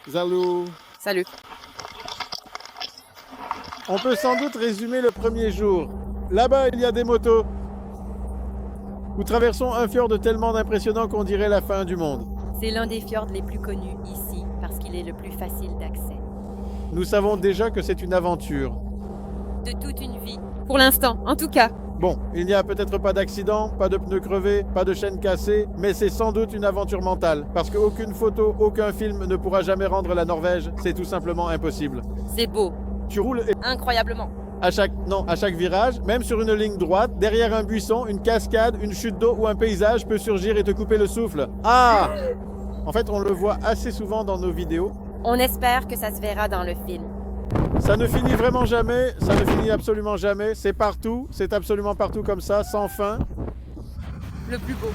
Zalou. Salut. On peut sans doute résumer le premier jour. Là-bas, il y a des motos. Nous traversons un fjord tellement impressionnant qu'on dirait la fin du monde. C'est l'un des fjords les plus connus ici, parce qu'il est le plus facile d'accès. Nous savons déjà que c'est une aventure. De toute une vie. Pour l'instant, en tout cas. Bon, il n'y a peut-être pas d'accident, pas de pneus crevés, pas de chaîne cassée, mais c'est sans doute une aventure mentale. Parce qu'aucune photo, aucun film ne pourra jamais rendre la Norvège. C'est tout simplement impossible. C'est beau. Tu roules et Incroyablement. à chaque virage, même sur une ligne droite, derrière un buisson, une cascade, une chute d'eau ou un paysage peut surgir et te couper le souffle. Ah! En fait, on le voit assez souvent dans nos vidéos. On espère que ça se verra dans le film. Ça ne finit vraiment jamais, ça ne finit absolument jamais. C'est partout, c'est absolument partout comme ça, sans fin. Le plus beau.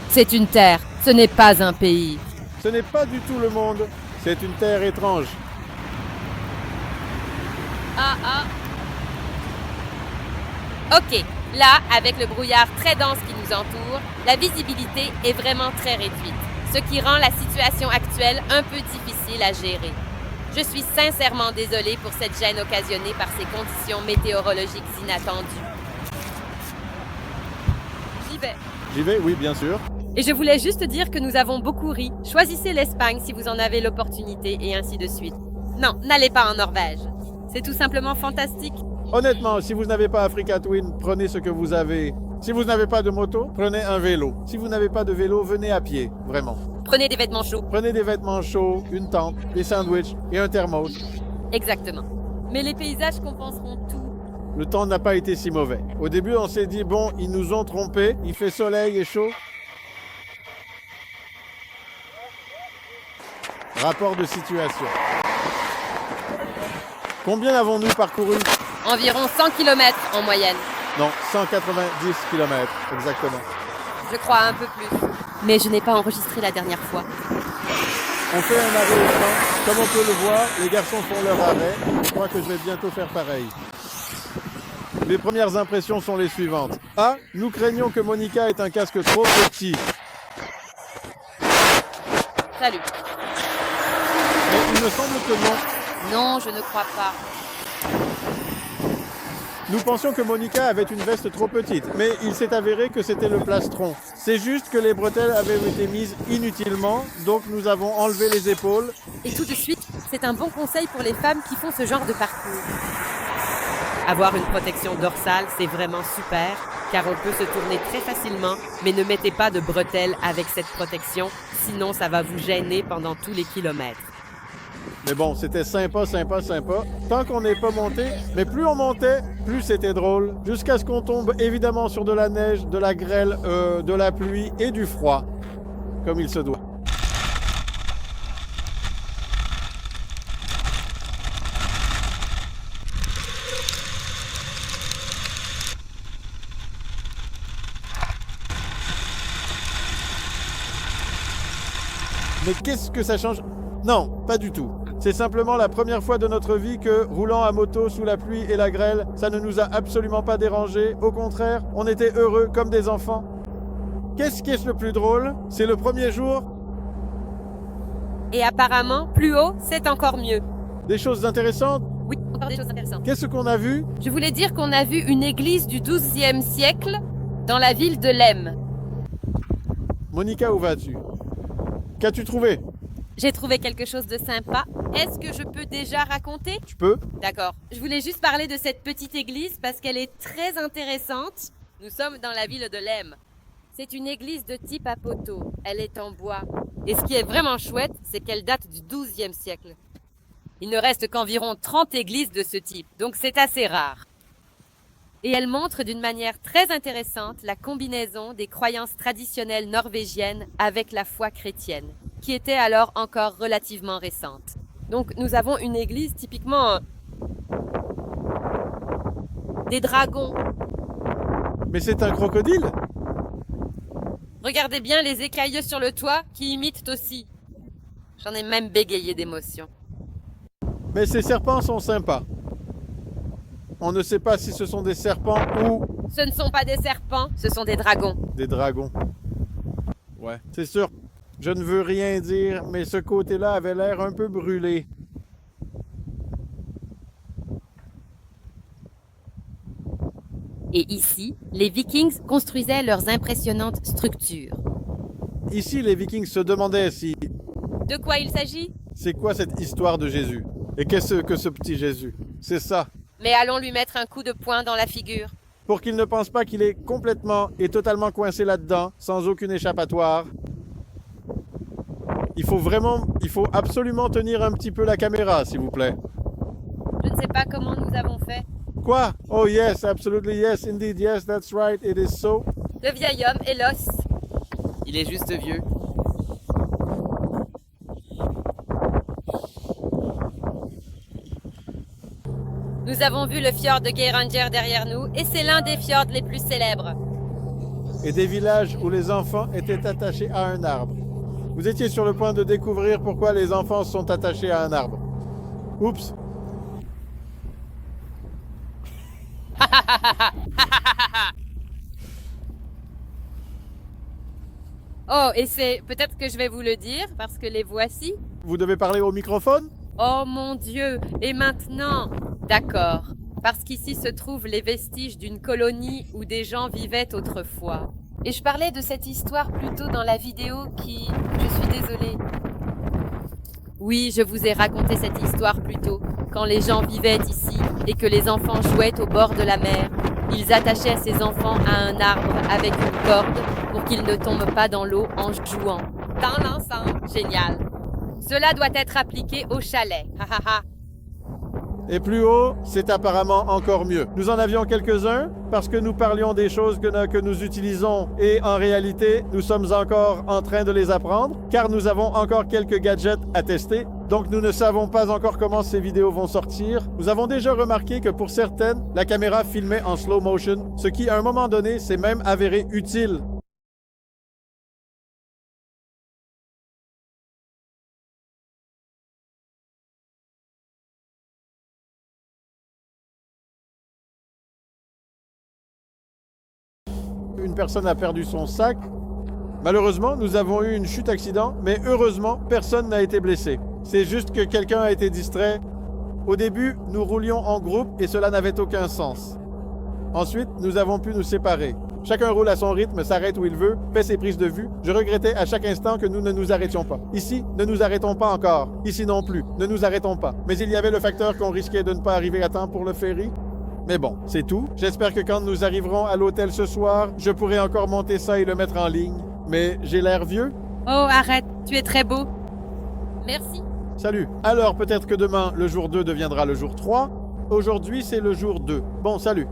C'est une terre, ce n'est pas un pays. Ce n'est pas du tout le monde, c'est une terre étrange. Ok, là, avec le brouillard très dense qui nous entoure, la visibilité est vraiment très réduite, ce qui rend la situation actuelle un peu difficile à gérer. Je suis sincèrement désolée pour cette gêne occasionnée par ces conditions météorologiques inattendues. J'y vais. J'y vais, oui, bien sûr. Et je voulais juste dire que nous avons beaucoup ri. Choisissez l'Espagne si vous en avez l'opportunité et ainsi de suite. Non, n'allez pas en Norvège. C'est tout simplement fantastique. Honnêtement, si vous n'avez pas Africa Twin, prenez ce que vous avez. Si vous n'avez pas de moto, prenez un vélo. Si vous n'avez pas de vélo, venez à pied, vraiment. Prenez des vêtements chauds. Prenez des vêtements chauds, une tente, des sandwichs et un thermos. Exactement. Mais les paysages compenseront tout. Le temps n'a pas été si mauvais. Au début, on s'est dit, bon, ils nous ont trompés, il fait soleil et chaud. Rapport de situation. Combien avons-nous parcouru? Environ 100 km en moyenne. Non, 190 km, exactement. Je crois un peu plus. Mais je n'ai pas enregistré la dernière fois. On fait un arrêt au champ. Comme on peut le voir, les garçons font leur arrêt. Je crois que je vais bientôt faire pareil. Les premières impressions sont les suivantes. A. Nous craignons que Monica ait un casque trop petit. Salut. Mais il me semble que non. Non, je ne crois pas. Nous pensions que Monica avait une veste trop petite, mais il s'est avéré que c'était le plastron. C'est juste que les bretelles avaient été mises inutilement, donc nous avons enlevé les épaules. Et tout de suite, c'est un bon conseil pour les femmes qui font ce genre de parcours. Avoir une protection dorsale, c'est vraiment super, car on peut se tourner très facilement, mais ne mettez pas de bretelles avec cette protection, sinon ça va vous gêner pendant tous les kilomètres. Mais bon, c'était sympa. Tant qu'on n'est pas monté, mais plus on montait, plus c'était drôle. Jusqu'à ce qu'on tombe évidemment sur de la neige, de la grêle, de la pluie et du froid, comme il se doit. Mais qu'est-ce que ça change? Non, pas du tout. C'est simplement la première fois de notre vie que, roulant à moto sous la pluie et la grêle, ça ne nous a absolument pas dérangés. Au contraire, on était heureux comme des enfants. Qu'est-ce qui est le plus drôle? C'est le premier jour. Et apparemment, plus haut, c'est encore mieux. Des choses intéressantes. Oui, encore des choses intéressantes. Qu'est-ce qu'on a vu? Je voulais dire qu'on a vu une église du XIIe siècle dans la ville de Lem. Monica, où vas-tu? Qu'as-tu trouvé? J'ai trouvé quelque chose de sympa. Est-ce que je peux déjà raconter? Tu peux? D'accord. Je voulais juste parler de cette petite église parce qu'elle est très intéressante. Nous sommes dans la ville de Lem. C'est une église de type à poteau. Elle est en bois. Et ce qui est vraiment chouette, c'est qu'elle date du XIIe siècle. Il ne reste qu'environ 30 églises de ce type, donc c'est assez rare. Et elle montre d'une manière très intéressante la combinaison des croyances traditionnelles norvégiennes avec la foi chrétienne, qui était alors encore relativement récente. Donc nous avons une église typiquement des dragons. Mais c'est un crocodile? Regardez bien les écailleux sur le toit qui imitent aussi. J'en ai même bégayé d'émotion. Mais ces serpents sont sympas. On ne sait pas si ce sont des serpents ou Ce ne sont pas des serpents, ce sont des dragons. des dragons. Ouais, c'est sûr. Je ne veux rien dire, mais ce côté-là avait l'air un peu brûlé. Et ici, les Vikings construisaient leurs impressionnantes structures. Ici, les Vikings se demandaient si... De quoi il s'agit? C'est quoi cette histoire de Jésus? Et qu'est-ce que ce petit Jésus? C'est ça. Mais allons lui mettre un coup de poing dans la figure. Pour qu'il ne pense pas qu'il est complètement et totalement coincé là-dedans, sans aucune échappatoire. Il faut absolument tenir un petit peu la caméra, s'il vous plaît. Je ne sais pas comment nous avons fait. Quoi? Oh yes, absolutely yes, indeed yes, that's right, it is so. Le vieil homme est l'os. Il est juste vieux. Nous avons vu le fjord de Geiranger derrière nous et c'est l'un des fjords les plus célèbres. Et des villages où les enfants étaient attachés à un arbre. Vous étiez sur le point de découvrir pourquoi les enfants sont attachés à un arbre. Oups. Oh, et c'est peut-être que je vais vous le dire parce que les voici. Vous devez parler au microphone? Oh mon Dieu, et maintenant? D'accord, parce qu'ici se trouvent les vestiges d'une colonie où des gens vivaient autrefois. Et je parlais de cette histoire plus tôt dans la vidéo qui... Je suis désolée. Oui, je vous ai raconté cette histoire plus tôt, quand les gens vivaient ici et que les enfants jouaient au bord de la mer. Ils attachaient ces enfants à un arbre avec une corde pour qu'ils ne tombent pas dans l'eau en jouant. Dans l'ensemble, génial. Cela doit être appliqué au chalet. Ha ha ha. Et plus haut, c'est apparemment encore mieux. Nous en avions quelques-uns parce que nous parlions des choses que nous utilisons et en réalité, nous sommes encore en train de les apprendre car nous avons encore quelques gadgets à tester. Donc nous ne savons pas encore comment ces vidéos vont sortir. Nous avons déjà remarqué que pour certaines, la caméra filmait en slow motion, ce qui à un moment donné s'est même avéré utile. Une personne a perdu son sac. Malheureusement, nous avons eu une chute accident, mais heureusement, personne n'a été blessé. C'est juste que quelqu'un a été distrait. Au début, nous roulions en groupe et cela n'avait aucun sens. Ensuite, nous avons pu nous séparer. Chacun roule à son rythme, s'arrête où il veut, fait ses prises de vue. Je regrettais à chaque instant que nous ne nous arrêtions pas. Ici, ne nous arrêtons pas encore. Ici non plus, ne nous arrêtons pas. Mais il y avait le facteur qu'on risquait de ne pas arriver à temps pour le ferry. Mais bon, c'est tout. J'espère que quand nous arriverons à l'hôtel ce soir, je pourrai encore monter ça et le mettre en ligne. Mais j'ai l'air vieux? Oh, arrête, tu es très beau. Merci. Salut. Alors peut-être que demain, le jour 2 deviendra le jour 3. Aujourd'hui, c'est le jour 2. Bon, salut.